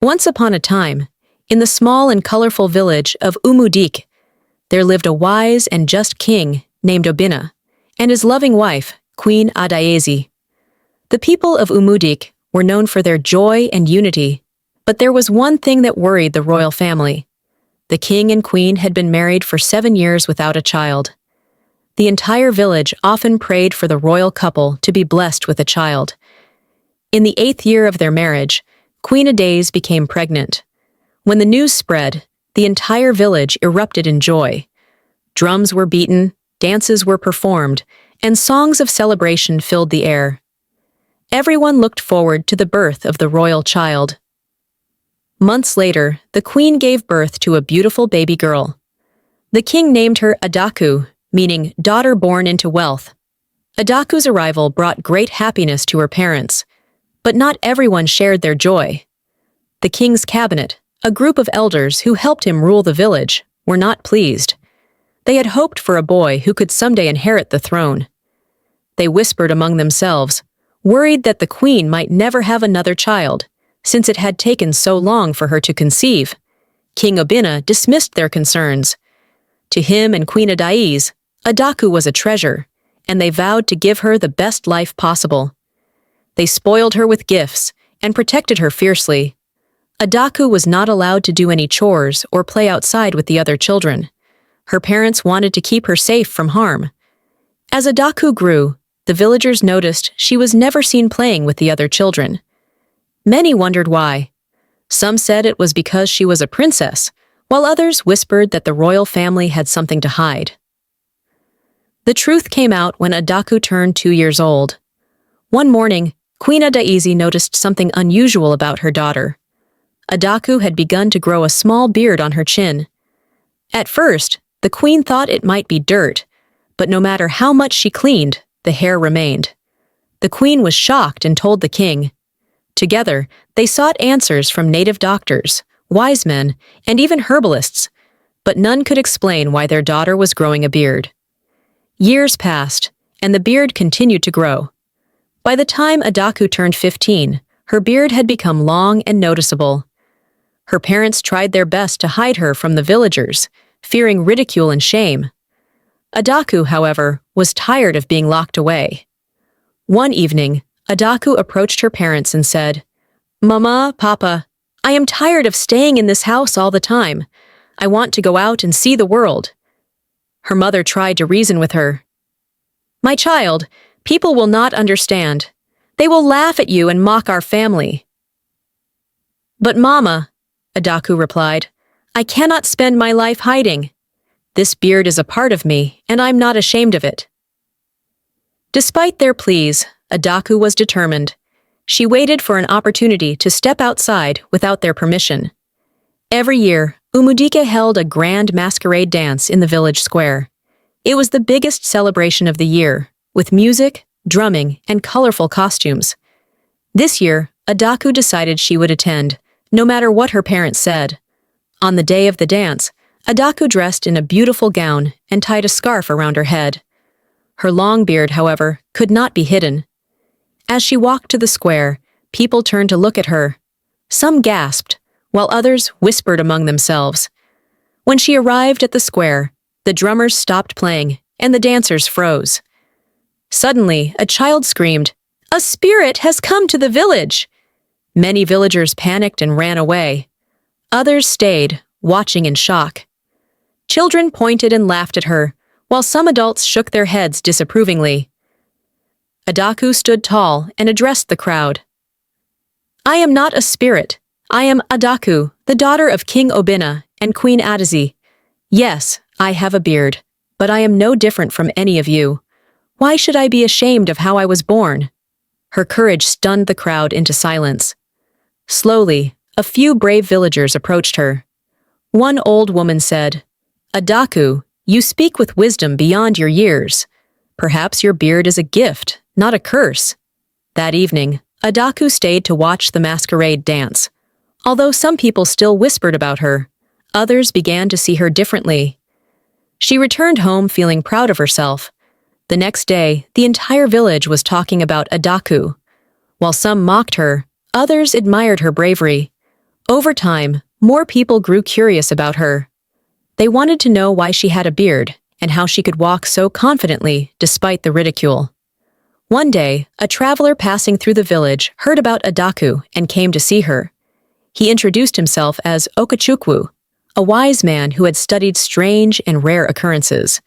Once upon a time, in the small and colorful village of Umudik, there lived a wise and just king named Obina, and his loving wife, Queen Adaezi. The people of Umudik were known for their joy and unity, but there was one thing that worried the royal family. The king and queen had been married for 7 years without a child. The entire village often prayed for the royal couple to be blessed with a child. In the 8th year of their marriage, Queen Adaeze became pregnant. When the news spread, the entire village erupted in joy. Drums were beaten, dances were performed, and songs of celebration filled the air. Everyone looked forward to the birth of the royal child. Months later, the queen gave birth to a beautiful baby girl. The king named her Adaku, meaning daughter born into wealth. Adaku's arrival brought great happiness to her parents, but not everyone shared their joy. The king's cabinet, a group of elders who helped him rule the village, were not pleased. They had hoped for a boy who could someday inherit the throne. They whispered among themselves, worried that the queen might never have another child, since it had taken so long for her to conceive. King Obina dismissed their concerns. To him and Queen Adaeze, Adaku was a treasure, and they vowed to give her the best life possible. They spoiled her with gifts and protected her fiercely. Adaku was not allowed to do any chores or play outside with the other children. Her parents wanted to keep her safe from harm. As Adaku grew, the villagers noticed she was never seen playing with the other children. Many wondered why. Some said it was because she was a princess, while others whispered that the royal family had something to hide. The truth came out when Adaku turned 2 years old. One morning, Queen Adaeze noticed something unusual about her daughter. Adaku had begun to grow a small beard on her chin. At first, the queen thought it might be dirt, but no matter how much she cleaned, the hair remained. The queen was shocked and told the king. Together, they sought answers from native doctors, wise men, and even herbalists, but none could explain why their daughter was growing a beard. Years passed, and the beard continued to grow. By the time Adaku turned 15, her beard had become long and noticeable. Her parents tried their best to hide her from the villagers, fearing ridicule and shame. Adaku, however, was tired of being locked away. One evening, Adaku approached her parents and said, "Mama, Papa, I am tired of staying in this house all the time. I want to go out and see the world." Her mother tried to reason with her. "My child, people will not understand. They will laugh at you and mock our family." "But Mama," Adaku replied, "I cannot spend my life hiding. This beard is a part of me, and I'm not ashamed of it." Despite their pleas, Adaku was determined. She waited for an opportunity to step outside without their permission. Every year, Umudike held a grand masquerade dance in the village square. It was the biggest celebration of the year, with music, drumming, and colorful costumes. This year, Adaku decided she would attend, no matter what her parents said. On the day of the dance, Adaku dressed in a beautiful gown and tied a scarf around her head. Her long beard, however, could not be hidden. As she walked to the square, people turned to look at her. Some gasped, while others whispered among themselves. When she arrived at the square, the drummers stopped playing, and the dancers froze. Suddenly, a child screamed, "A spirit has come to the village!" Many villagers panicked and ran away. Others stayed, watching in shock. Children pointed and laughed at her, while some adults shook their heads disapprovingly. Adaku stood tall and addressed the crowd. "I am not a spirit. I am Adaku, the daughter of King Obina and Queen Adaeze. Yes, I have a beard, but I am no different from any of you. Why should I be ashamed of how I was born?" Her courage stunned the crowd into silence. Slowly, a few brave villagers approached her. One old woman said, "Adaku, you speak with wisdom beyond your years. Perhaps your beard is a gift, not a curse." That evening, Adaku stayed to watch the masquerade dance. Although some people still whispered about her, others began to see her differently. She returned home feeling proud of herself. The next day, the entire village was talking about Adaku. While some mocked her, others admired her bravery. Over time, more people grew curious about her. They wanted to know why she had a beard and how she could walk so confidently despite the ridicule. One day, a traveler passing through the village heard about Adaku and came to see her. He introduced himself as Okachukwu, a wise man who had studied strange and rare occurrences.